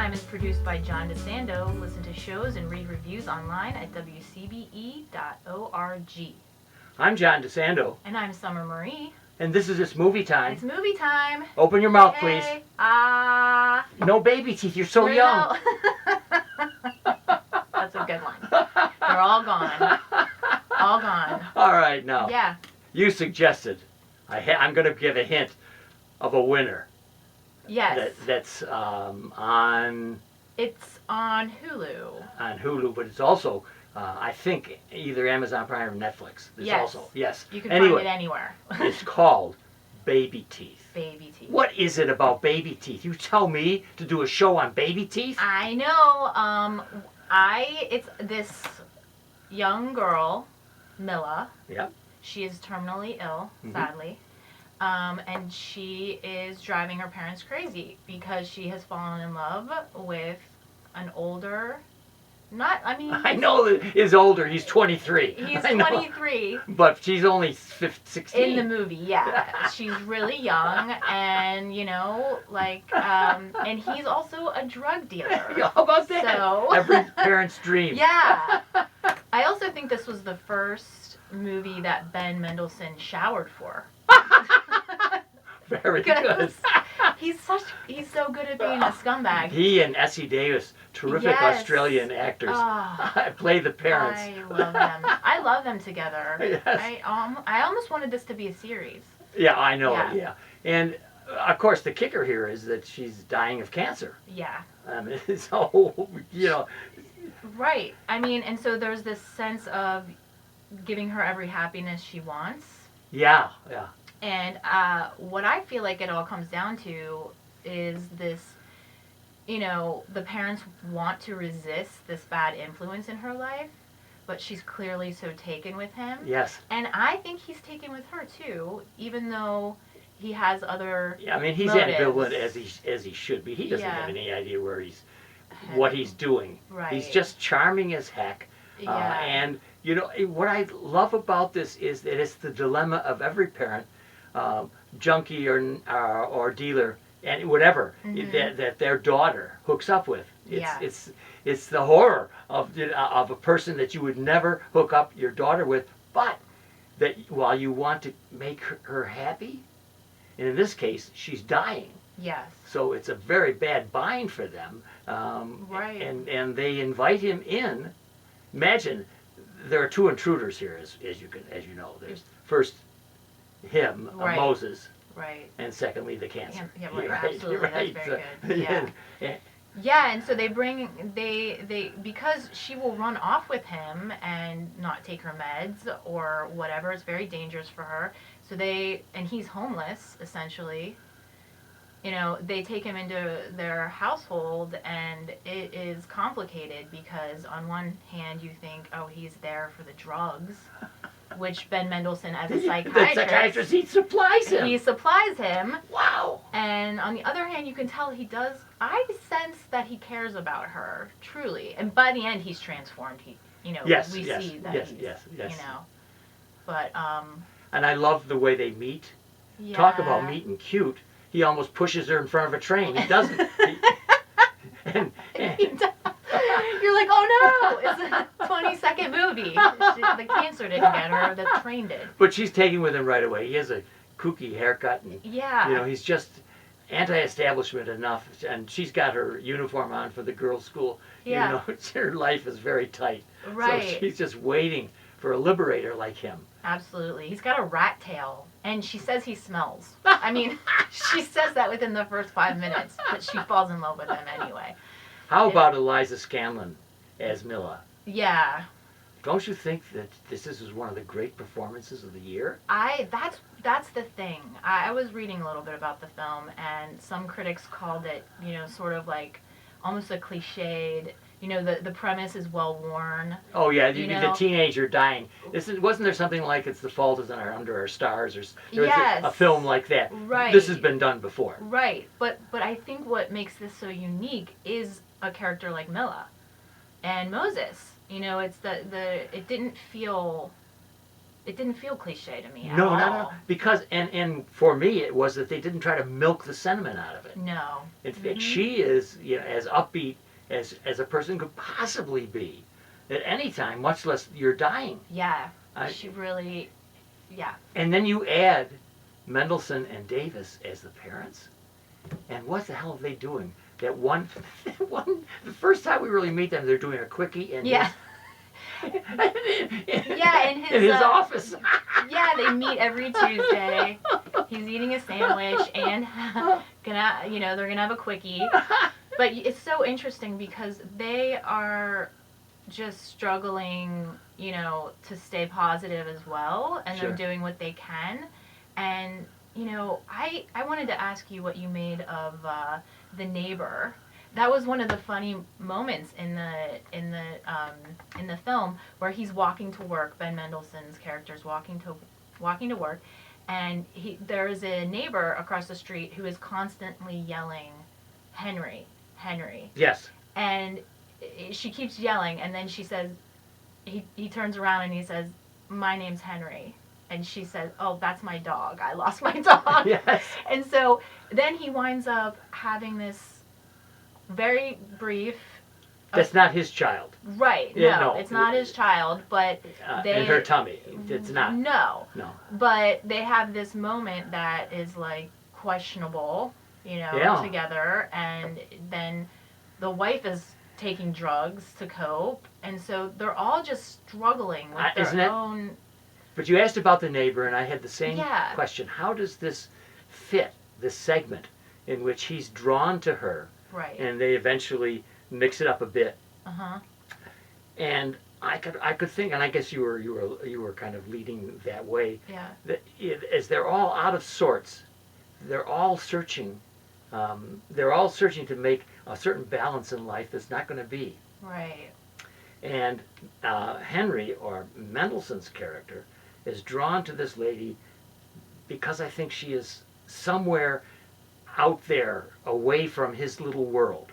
Time is produced by John DeSando. Listen to shows and read reviews online at wcbe.org. I'm John DeSando. And I'm Summer Marie. And this is It's Movie Time. It's movie time. Open your mouth, Hey. please. No baby teeth. You're so young. That's a good one. They're all gone. All gone. All right, now. Yeah. You suggested. I'm going to give a hint of a winner. Yes. That's on... It's on Hulu. On Hulu, but it's also, I think, either Amazon Prime or Netflix. It's Yes. also, yes. You can find it anywhere. It's called Baby Teeth. Baby teeth. What is it about baby teeth? You tell me to do a show on baby teeth? I know. It's this young girl, Milla. Yep. She is terminally ill, sadly. And she is driving her parents crazy because she has fallen in love with an older, I know that he's older. He's 23. He's 23. But she's only 16. In the movie, yeah. She's really young and, and he's also a drug dealer. How about that? So, every parent's dream. Yeah. I also think this was the first movie that Ben Mendelsohn showered for. Very good. He's so good at being a scumbag. He and Essie Davis, terrific Australian actors, play the parents. I love them. I love them together. Yes. I almost wanted this to be a series. Yeah, I know. Yeah. And of course, the kicker here is that she's dying of cancer. Yeah. So Right. And so there's this sense of giving her every happiness she wants. Yeah. And what I feel like it all comes down to is this, the parents want to resist this bad influence in her life, but she's clearly so taken with him. Yes. And I think he's taken with her too, even though he has other he's motives. ambivalent as he should be. He doesn't have any idea what he's doing. Right. He's just charming as heck. Yeah. And what I love about this is that it's the dilemma of every parent. Junkie or dealer and whatever that their daughter hooks up with. It's the horror of a person that you would never hook up your daughter with, but that while you want to make her happy, and in this case she's dying. Yes. So it's a very bad bind for them. Right. And they invite him in. Imagine there are two intruders here, as you know. There's first him, Moses, right, and secondly the cancer. Yeah, right, right, absolutely, right. That's very good. Yeah. Yeah, and so they because she will run off with him and not take her meds or whatever. It's very dangerous for her. So and he's homeless essentially. They take him into their household, and it is complicated because on one hand you think, oh, he's there for the drugs. Which Ben Mendelsohn, as a psychiatrist, he supplies him. He supplies him. Wow. And on the other hand, you can tell he does. I sense that he cares about her truly. And by the end, he's transformed. We see that yes. But and I love the way they meet. Yeah. Talk about meeting cute. He almost pushes her in front of a train. He doesn't. You're like, oh no, it's a 20-second movie. The cancer didn't get her, the train did. But she's taken with him right away. He has a kooky haircut, and he's just anti-establishment enough. And she's got her uniform on for the girls' school. Yeah. Her life is very tight. Right. So she's just waiting for a liberator like him. Absolutely. He's got a rat tail, and she says he smells. She says that within the first 5 minutes, but she falls in love with him anyway. How about Eliza Scanlon as Milla? Yeah. Don't you think that this is one of the great performances of the year? That's the thing. I was reading a little bit about the film, and some critics called it, sort of like almost a cliched. The premise is well worn. Oh yeah, the teenager dying. Wasn't there something like It's the Fault is Under Our Stars, or there was a film like that? Right. This has been done before. Right, but I think what makes this so unique is a character like Milla and Moses. It's it didn't feel it didn't feel cliche to me at No, all. not at all. Because and for me, it was that they didn't try to milk the sentiment out of it. No. In fact, she is, as upbeat as a person could possibly be at any time, much less you're dying. Yeah. She really, yeah. And then you add Mendelssohn and Davis as the parents, and what the hell are they doing? That one, the first time we really meet them, they're doing a quickie in Yeah. Yeah, in his office. Yeah, they meet every Tuesday. He's eating a sandwich and they're gonna have a quickie. But it's so interesting because they are just struggling, to stay positive as well, and Sure. they're doing what they can. And I wanted to ask you what you made of the neighbor. That was one of the funny moments in the film where he's walking to work. Ben Mendelsohn's character is walking to work, and there is a neighbor across the street who is constantly yelling, "Henry, Henry." Yes. And she keeps yelling, and then she says, he turns around and he says, "My name's Henry." And she says, "Oh, that's my dog. I lost my dog." Yes. And so then he winds up having this very brief. That's not his child. Right. Yeah, no, no. it's not his child, but In her tummy. It's not. No. No. But they have this moment that is like questionable, Yeah. together, and then the wife is taking drugs to cope, and so they're all just struggling with their own. But you asked about the neighbor, and I had the same Yeah. question. How does this fit this segment in which he's drawn to her, Right. and they eventually mix it up a bit? Uh-huh. And I could think, and I guess you were kind of leading that way. Yeah. That as they're all out of sorts, they're all searching. They're all searching to make a certain balance in life that's not going to be. Right. And Henry, or Mendelssohn's character, is drawn to this lady because I think she is somewhere out there, away from his little world.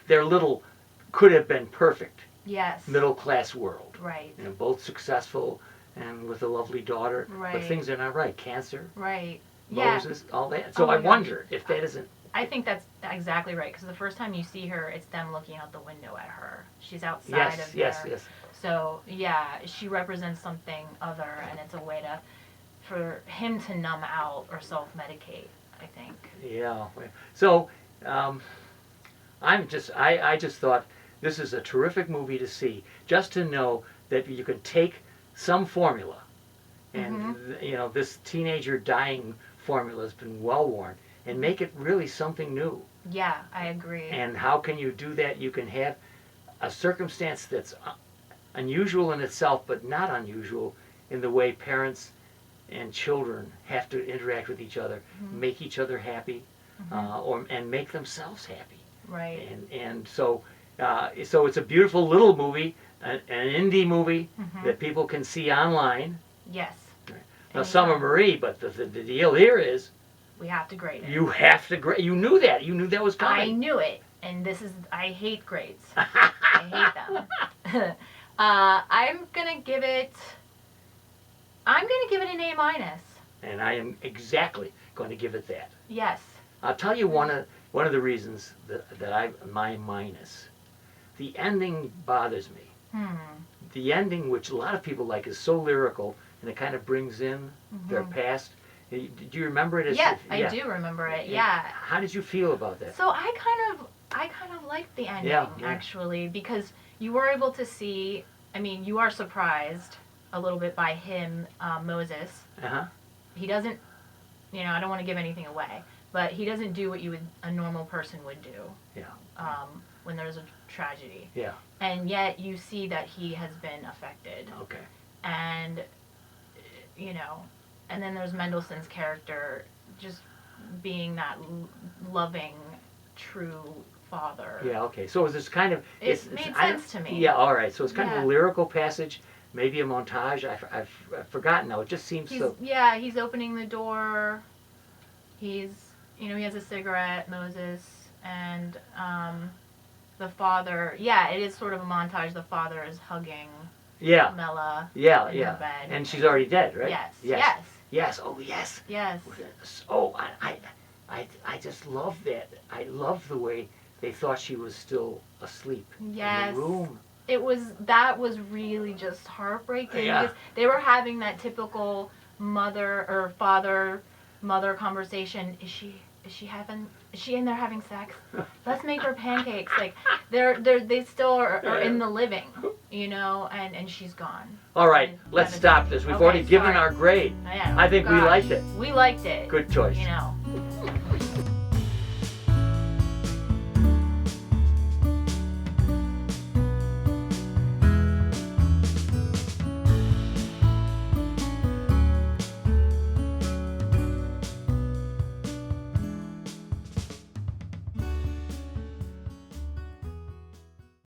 Their little could have been perfect Yes. middle class world. Right. Both successful and with a lovely daughter. Right. But things are not right. Cancer, Right. Yeah. Moses, all that. So Oh my I gosh. wonder if that isn't. I think that's exactly right, because the first time you see her, it's them looking out the window at her. She's outside Yes, of yes, their. yes. So yeah, she represents something other, and it's a way for him to numb out or self-medicate, I think. Yeah. So I just thought this is a terrific movie to see, just to know that you can take some formula, and this teenager dying formula has been well worn, and make it really something new. Yeah, I agree. And how can you do that? You can have a circumstance that's unusual in itself, but not unusual in the way parents and children have to interact with each other, make each other happy, and make themselves happy. Right. And so it's a beautiful little movie, an indie movie that people can see online. Yes. Now, Sommer Marie, but the deal here is We have to grade it. you have to grade. You knew that. You knew that was I coming. knew it, and I hate grades. I hate them. I'm gonna give it an A-. And I am exactly going to give it that. Yes. I'll tell you one of the reasons that my minus. The ending bothers me. The ending, which a lot of people like, is so lyrical, and it kind of brings in their past. Do you remember it? Yeah, I do remember it. Yeah. How did you feel about that? So I kind of liked the ending, actually, because you were able to see. I mean, you are surprised a little bit by him, Moses. He doesn't. I don't want to give anything away, but he doesn't do what a normal person would do. Yeah. When there's a tragedy. Yeah. And yet you see that he has been affected. Okay. And and then there's Mendelssohn's character just being that loving, true father. Yeah, okay. So it's kind of... It made sense to me. Yeah, all right. So it's kind of Yeah. a lyrical passage, maybe a montage. I've forgotten now. It just seems so... Yeah, he's opening the door. He has a cigarette, Moses, and the father... Yeah, it is sort of a montage. The father is hugging Yeah. Mela Yeah, in yeah. her bed. And she's already dead, right? Yes. Yes. Yes. Yes. Oh, yes. Yes. Oh, I just love that. I love the way they thought she was still asleep Yes. in the room. That was really just heartbreaking Yeah. because they were having that typical mother or father mother conversation. Is she in there having sex? Let's make her pancakes. Like they still are in the living, and she's gone. All right, And let's that is- stop this. We've okay, already given sorry. our grade. Yeah, I think we gosh, liked it. We liked it. Good choice.